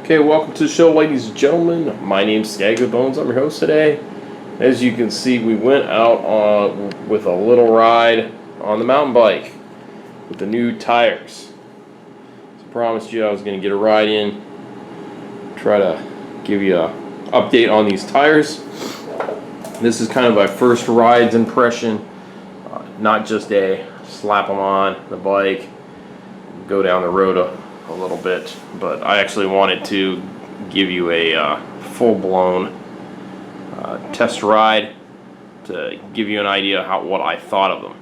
Okay, welcome to the show, ladies and gentlemen. My name's Skaggy Bones. I'm your host today. As you can see, we went out with a little ride on the mountain bike with the new tires. So I promised you I was going to get a ride in, try to give you an update on these tires. This is kind of my first ride's impression, not just a slap them on the bike, go down the road a little bit, but I actually wanted to give you a full-blown test ride to give you an idea what I thought of them.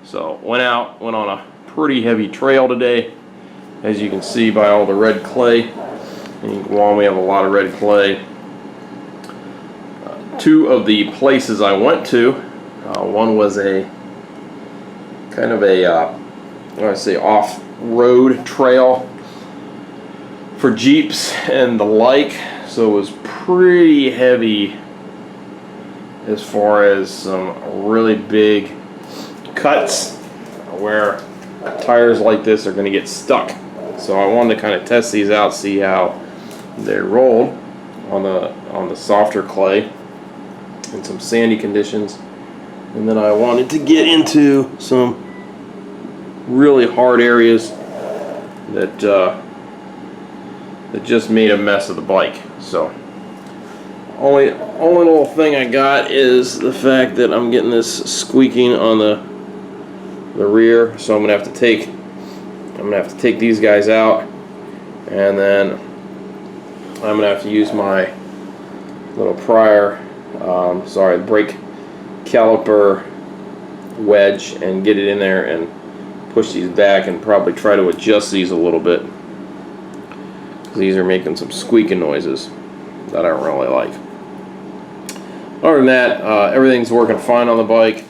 So went on a pretty heavy trail today, as you can see by all the red clay. In Guam we have a lot of red clay. Two of the places I went to, one was a kind of a off-road trail for Jeeps and the like, so it was pretty heavy as far as some really big cuts where tires like this are going to get stuck. So I wanted to kind of test these out, see how they rolled on the softer clay in some sandy conditions, and then I wanted to get into some really hard areas that just made a mess of the bike. So only little thing I got is the fact that I'm getting this squeaking on the rear, so I'm gonna have to take these guys out, and then I'm gonna have to use my little brake caliper wedge and get it in there and push these back and probably try to adjust these a little bit. These are making some squeaking noises that I don't really like. Other than that, everything's working fine on the bike.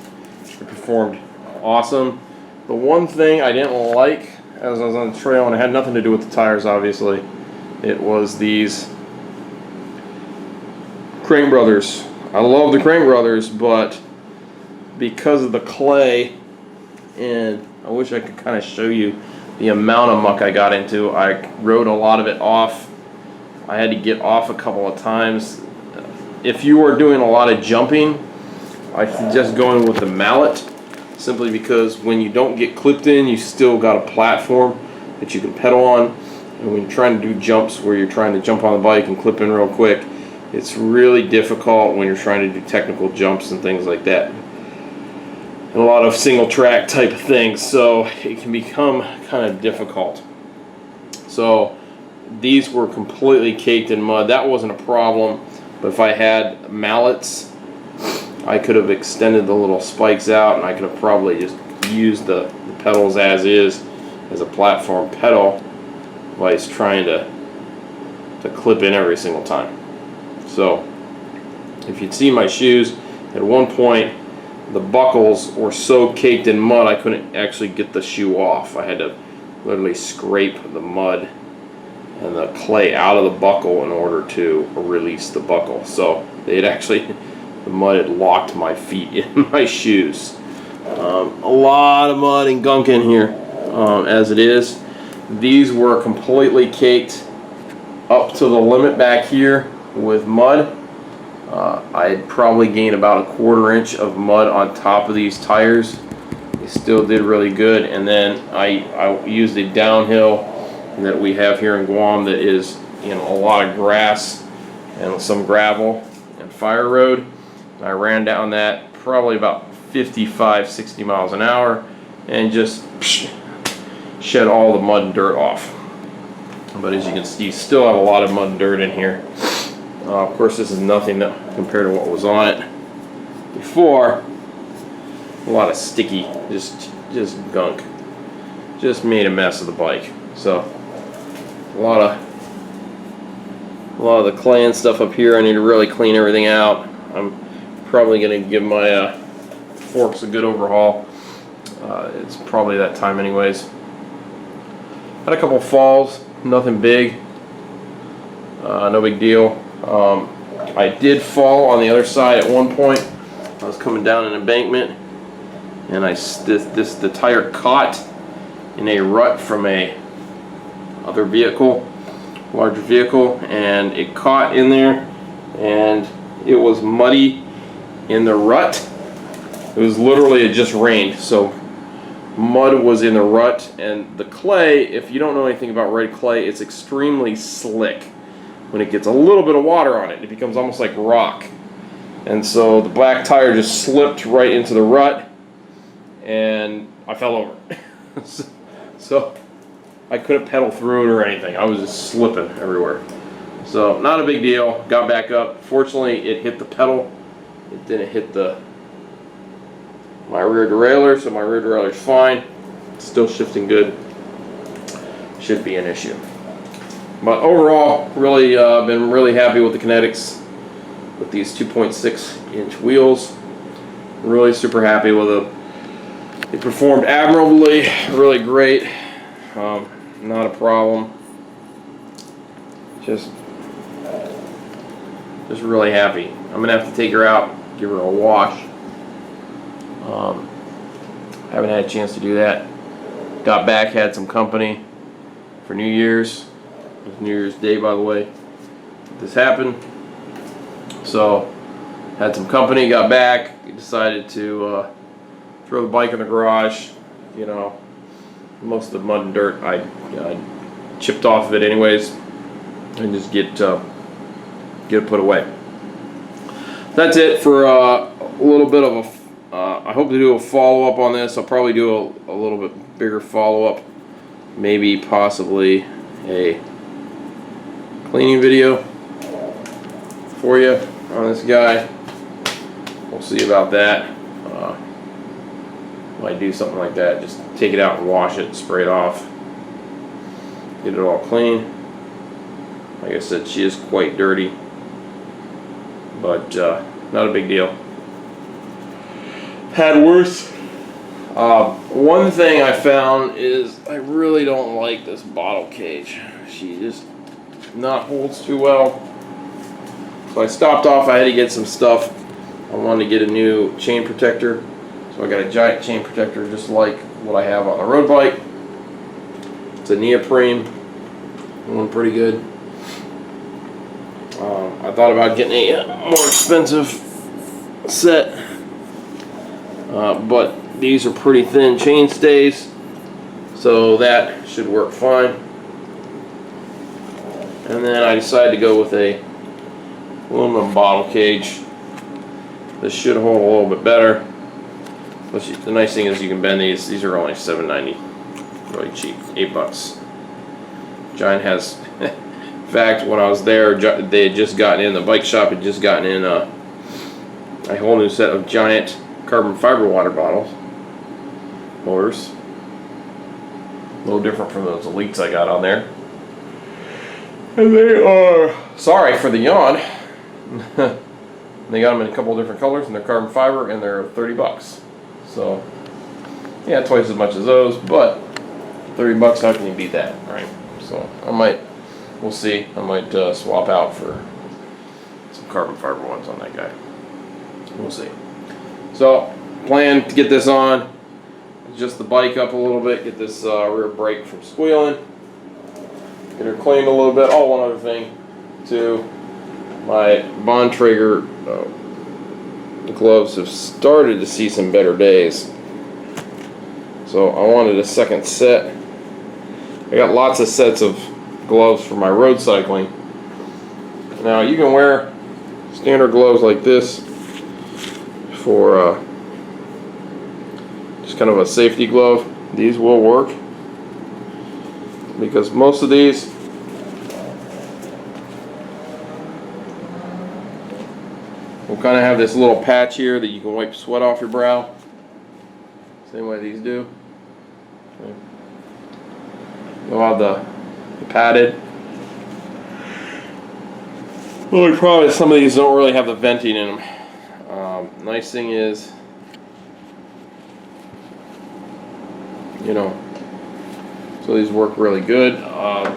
It performed awesome. The one thing I didn't like as I was on the trail, and it had nothing to do with the tires obviously, it was these Crank Brothers. I love the Crank Brothers, but because of the clay, and I wish I could kind of show you the amount of muck I got into. I rode a lot of it off. I had to get off a couple of times. If you are doing a lot of jumping, I suggest going with the mallet, simply because when you don't get clipped in, you still got a platform that you can pedal on. And when you're trying to do jumps where you're trying to jump on the bike and clip in real quick, it's really difficult when you're trying to do technical jumps and things like that. And a lot of single track type of things, so it can become kind of difficult. So these were completely caked in mud. That wasn't a problem, but if I had mallets, I could have extended the little spikes out, and I could have probably just used the pedals as is as a platform pedal while he's trying to clip in every single time. So if you'd see my shoes, at one point the buckles were so caked in mud I couldn't actually get the shoe off. I had to literally scrape the mud and the clay out of the buckle in order to release the buckle. So the mud had locked my feet in my shoes. A lot of mud and gunk in here as it is. These were completely caked up to the limit back here with mud. I'd probably gained about a 1/4 inch of mud on top of these tires. They still did really good. And then I used a downhill that we have here in Guam that is a lot of grass and some gravel and fire road. And I ran down that probably about 55-60 miles an hour and just shed all the mud and dirt off. But as you can see, you still have a lot of mud and dirt in here. Of course, this is nothing compared to what was on it before. A lot of sticky, just gunk. Just made a mess of the bike. So a lot of the clay and stuff up here. I need to really clean everything out. I'm probably going to give my forks a good overhaul. It's probably that time anyways. Had a couple falls, nothing big. No big deal. I did fall on the other side at one point. I was coming down an embankment, and the tire caught in a rut from a other vehicle larger vehicle, and it caught in there, and it was muddy in the rut. It was literally, it just rained, so mud was in the rut. And the clay, if you don't know anything about red clay, it's extremely slick. When it gets a little bit of water on it, it becomes almost like rock. And so the black tire just slipped right into the rut, and I fell over. So I couldn't pedal through it or anything. I was just slipping everywhere. So not a big deal. Got back up. Fortunately, it hit the pedal. It didn't hit my rear derailleur, so my rear derailleur's fine. Still shifting good. Should be an issue. But overall, really been really happy with the Kinetics with these 2.6-inch wheels. Really super happy with them. It performed admirably, really great. Not a problem. Just really happy. I'm gonna have to take her out, give her a wash. Haven't had a chance to do that. Got back, had some company for New Year's. It was New Year's Day, by the way. This happened. So, had some company, got back, decided to throw the bike in the garage. You know, most of the mud and dirt I chipped off of it anyways, and just get it put away. That's it for a little bit of a I hope to do a follow-up on this. I'll probably do a little bit bigger follow-up, maybe possibly a cleaning video for you on this guy. We'll see about that. Might do something like that. Just take it out and wash it, spray it off, get it all clean. Like I said, she is quite dirty, but not a big deal. Had worse. One thing I found is I really don't like this bottle cage. She just not holds too well. So I stopped off. I had to get some stuff. I wanted to get a new chain protector. So I got a giant chain protector just like what I have on the road bike. It's a neoprene. One pretty good. I thought about getting a more expensive set. But these are pretty thin chain stays, so that should work fine. And then I decided to go with a aluminum bottle cage. This should hold a little bit better. The nice thing is you can bend these. These are only $7.90, really cheap, $8. Giant has, in fact, when I was there, they had just gotten in, the bike shop had just gotten in a whole new set of Giant carbon fiber water bottles, motors. A little different from those Elites I got on there. And they are, sorry for the yawn. They got them in a couple of different colors, and they're carbon fiber, and they're $30. So, yeah, twice as much as those, but $30, how can you beat that, right? So, we'll see. I might swap out for some carbon fiber ones on that guy. We'll see. So, plan to get this on, adjust the bike up a little bit, get this rear brake from squealing, get her cleaned a little bit. Oh, one other thing, too, my Bontrager gloves have started to see some better days. So I wanted a second set. I got lots of sets of gloves for my road cycling. Now you can wear standard gloves like this for just kind of a safety glove. These will work because most of these will kind of have this little patch here that you can wipe sweat off your brow. Same way these do. Okay. You'll have the padded. The only problem is some of these don't really have the venting in them. Nice thing is, you know, so these work really good.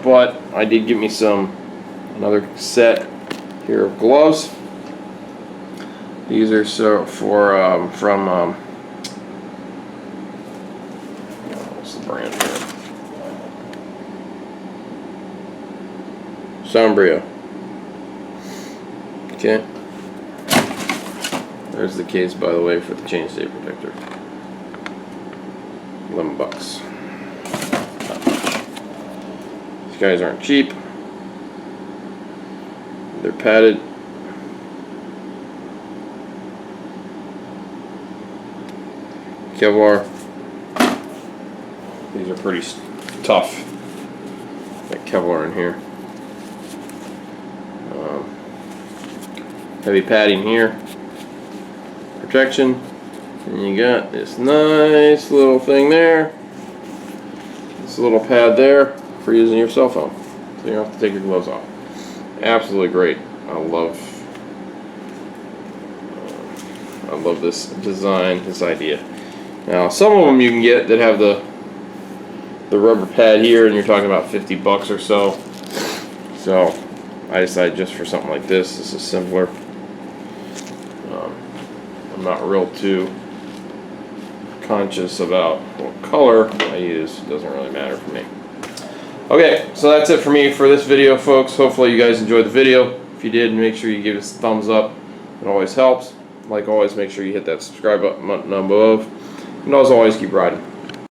But I did get me another set here of gloves. These are from what's the brand here? Sombrio. Okay. There's the case, by the way, for the chainstay protector. $11. Not much. These guys aren't cheap. They're padded. Kevlar. These are pretty tough. Got Kevlar in here. Heavy padding here. Protection. And you got this nice little thing there. This little pad there for using your cell phone. So you don't have to take your gloves off. Absolutely great. I love this design, this idea. Now, some of them you can get that have the rubber pad here, and you're talking about $50 or so. So I decided just for something like this. This is simpler. I'm not real too conscious about what color I use. It doesn't really matter for me. Okay, so that's it for me for this video, folks. Hopefully you guys enjoyed the video. If you did, make sure you give us a thumbs up. It always helps. Like always, make sure you hit that subscribe button above. And as always, keep riding.